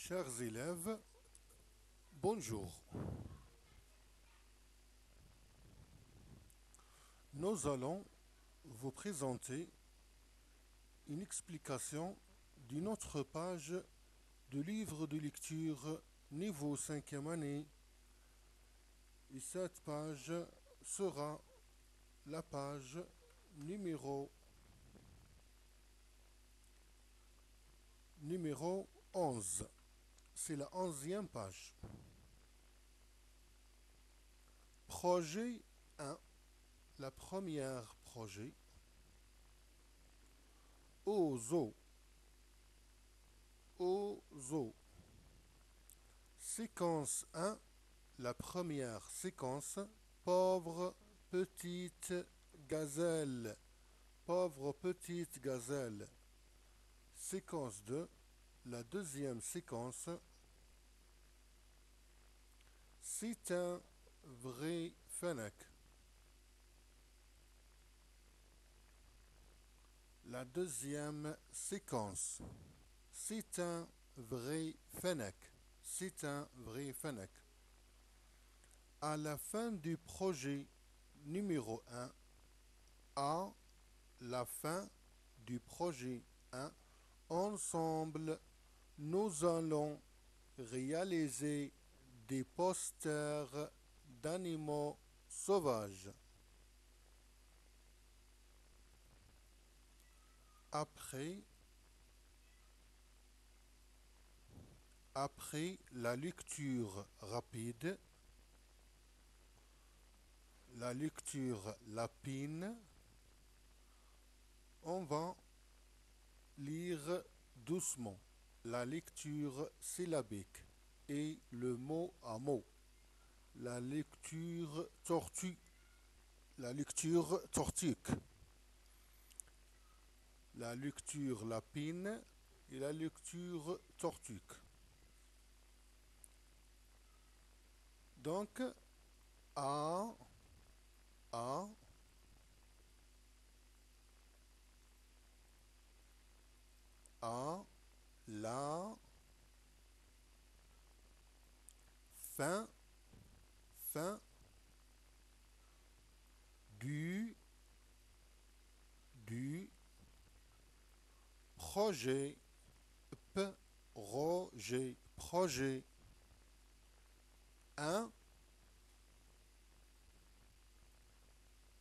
Chers élèves, bonjour. Nous allons vous présenter une explication d'une autre page du livre de lecture niveau 5e année. Et cette page sera la page numéro 11. C'est la 11e page. Projet 1. La première projet. Au zoo. Au zoo. Séquence 1. La première séquence. Pauvre petite gazelle. Pauvre petite gazelle. Séquence 2. La deuxième séquence. C'est un vrai fennec. La deuxième séquence. C'est un vrai fennec. C'est un vrai fennec. À la fin du projet numéro 1, à la fin du projet 1, ensemble, nous allons réaliser des posters d'animaux sauvages. Après la lecture rapide, la lecture lapine, on va lire doucement la lecture syllabique et le mot à mot. La lecture tortue, la lecture tortique, la lecture lapine et la lecture tortique. Donc, A, A, A, la, fin, fin, du, projet, projet, projet, un,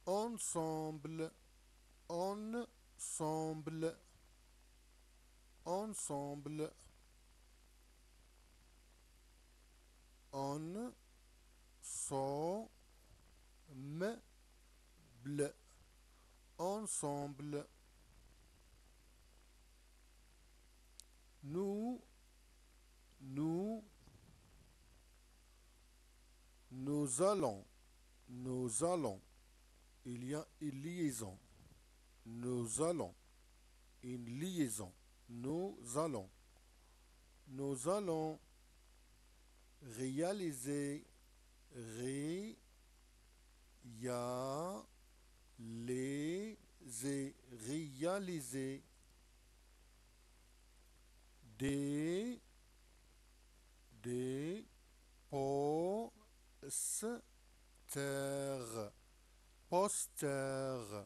ensemble, ensemble, ensemble, ensemble, ensemble, nous allons, il y a une liaison, nous allons, une liaison, nous allons réaliser, réaliser des posters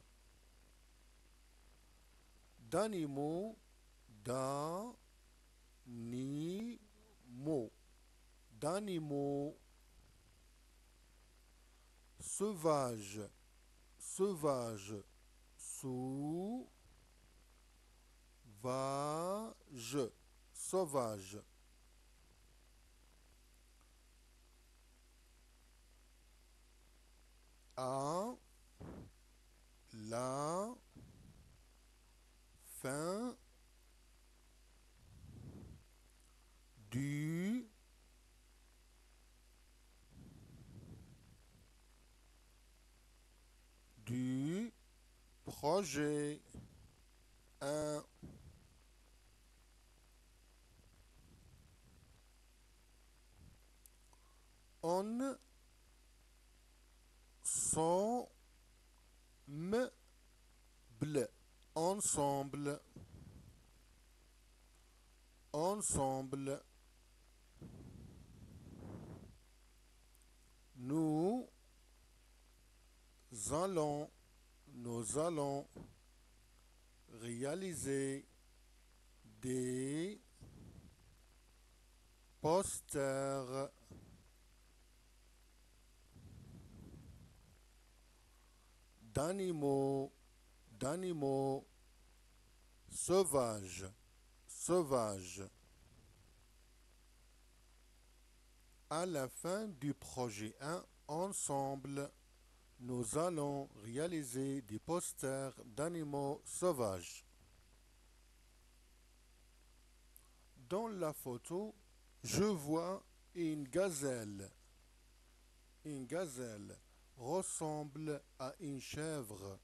d'animaux, d'animaux sauvages, sauvage, sauvage. À la fin du projet 1. Ensemble, ensemble, nous allons, nous allons réaliser des posters d'animaux sauvages. À la fin du projet 1, ensemble, nous allons réaliser des posters d'animaux sauvages. Dans la photo, je vois une gazelle. Une gazelle ressemble à une chèvre.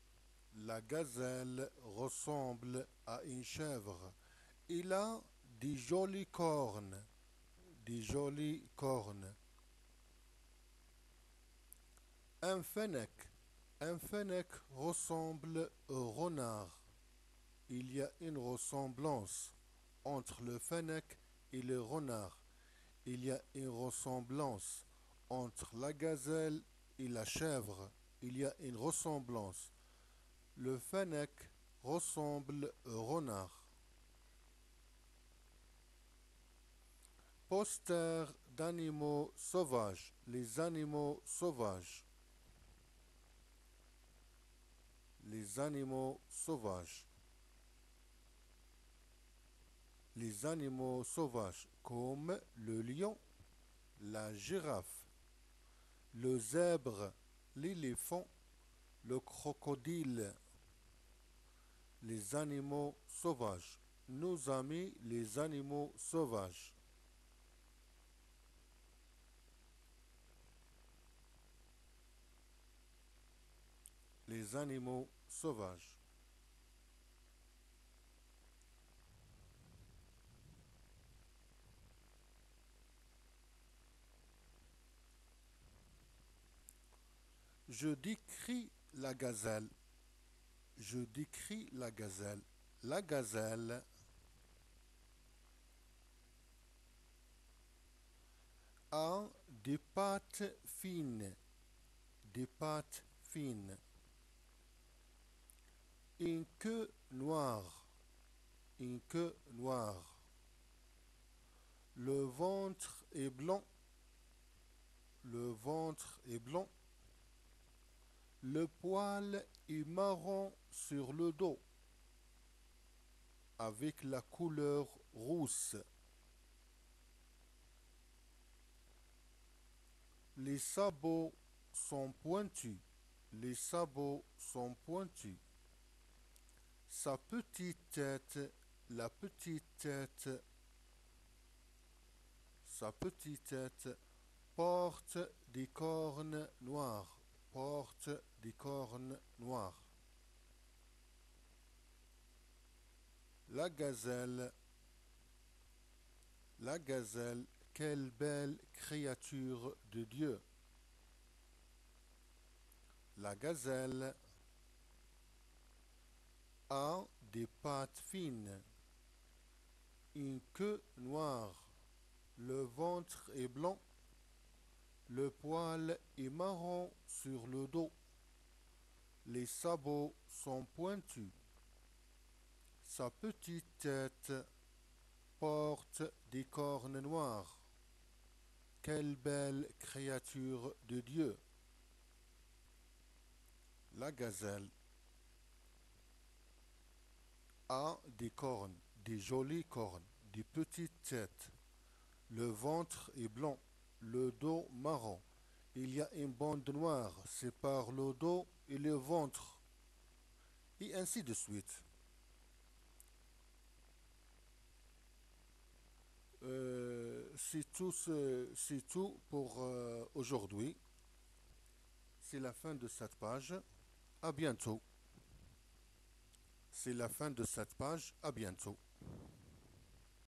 La gazelle ressemble à une chèvre. Il a des jolies cornes. Des jolies cornes. Un fennec. Un fennec ressemble au renard. Il y a une ressemblance entre le fennec et le renard. Il y a une ressemblance entre la gazelle et la chèvre. Il y a une ressemblance. Le fennec ressemble au renard. Poster d'animaux sauvages. Les animaux sauvages. Les animaux sauvages. Les animaux sauvages comme le lion, la girafe, le zèbre, l'éléphant, le crocodile. Les animaux sauvages. Nos amis, les animaux sauvages. Les animaux sauvages. Je décris la gazelle. Je décris la gazelle. La gazelle a des pattes fines. Des pattes fines. Une queue noire. Une queue noire. Le ventre est blanc. Le ventre est blanc. Le poil est marron sur le dos avec la couleur rousse. Les sabots sont pointus. Les sabots sont pointus. Sa petite tête, la petite tête, sa petite tête porte des cornes noires. Porte des cornes noires. La gazelle, quelle belle créature de Dieu. La gazelle a des pattes fines, une queue noire, le ventre est blanc, le poil est marron sur le dos, les sabots sont pointus. Sa petite tête porte des cornes noires. Quelle belle créature de Dieu. La gazelle a des cornes, des jolies cornes, des petites têtes. Le ventre est blanc, le dos marron. Il y a une bande noire sépare le dos et le ventre. Et ainsi de suite. C'est tout pour aujourd'hui. C'est la fin de cette page. À bientôt. C'est la fin de cette page. À bientôt.